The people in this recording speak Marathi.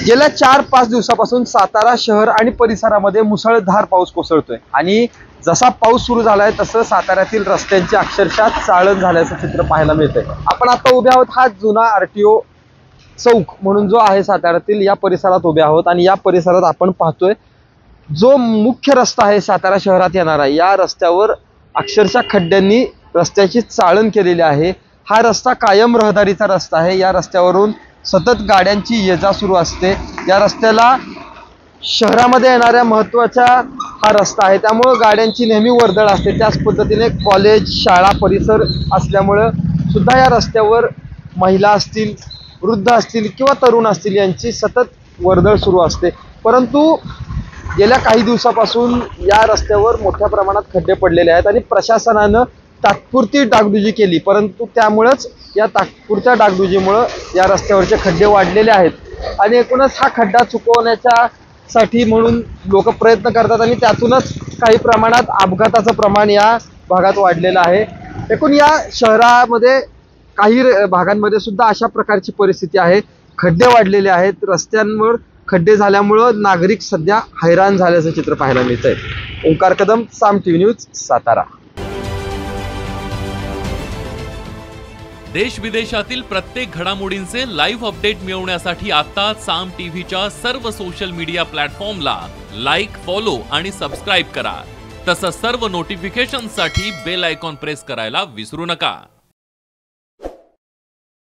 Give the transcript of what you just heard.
गेल्या 4-5 दिवसापासून सातारा शहर आणि परिसरामध्ये मुसळधार पाऊस कोसळतोय आणि जसा पाऊस सुरू झालाय तसं साताऱ्यातील रस्त्यांची अक्षरशः चाळण झाल्याचं चित्र पाहायला मिळतंय। आपण आता उभे आहोत हा जुना आरटीओ चौक म्हणून जो आहे साताऱ्यातील, या परिसरात उभे आहोत आणि या परिसरात आपण पाहतोय जो मुख्य रस्ता आहे सातारा शहरात येणारा, या रस्त्यावर अक्षरशः खड्ड्यांनी रस्त्याची चाळण केलेली आहे। हा रस्ता कायम रहदारीचा रस्ता आहे। या रस्त्यावरून सतत गाड्यांची ये-जा सुरू असते। या रस्त्याला शहरामध्ये येणाऱ्या महत्त्वाचा हा रस्ता आहे, त्यामुळे गाड्यांची नेहमी वर्दळ असते। त्याच पद्धतीने कॉलेज, शाळा परिसर असल्यामुळे सुद्धा या रस्त्यावर महिला असतील, वृद्ध असतील किंवा तरुण असतील यांची सतत वर्दळ सुरू असते। परंतु गेल्या काही दिवसापासून या रस्त्यावर मोठ्या प्रमाणात खड्डे पडलेले आहेत आणि प्रशासनानं तात्पुरती डागडुजी केली, परंतु त्यामुळेच या तात्पुरत्या डागडुजीमुळे या रस्त्यावरचे खड्डे वाढलेले आहेत आणि एकूणच हा खड्डा चुकवण्यासाठी म्हणून लोक प्रयत्न करतात आणि त्यातूनच काही प्रमाणात अपघाताचं प्रमाण या भागात वाढलेलं आहे। एकूण या शहरामध्ये काही भागांमध्ये सुद्धा अशा प्रकारची परिस्थिती आहे। खड्डे वाढलेले आहेत, रस्त्यांवर खड्डे झाल्यामुळे नागरिक सध्या हैराण झाल्याचं चित्र पाहायला मिळतंय। ओंकार कदम, साम टीव्ही न्यूज, सातारा। देश विदेशातील प्रत्येक घडामोडींचे लाईव्ह अपडेट मिळवण्यासाठी आता साम टीव्हीच्या सर्व सोशल मीडिया प्लॅटफॉर्मला लाईक, फॉलो आणि सबस्क्राईब करा। तसंच सर्व नोटिफिकेशनसाठी बेल आयकॉन प्रेस करायला विसरू नका।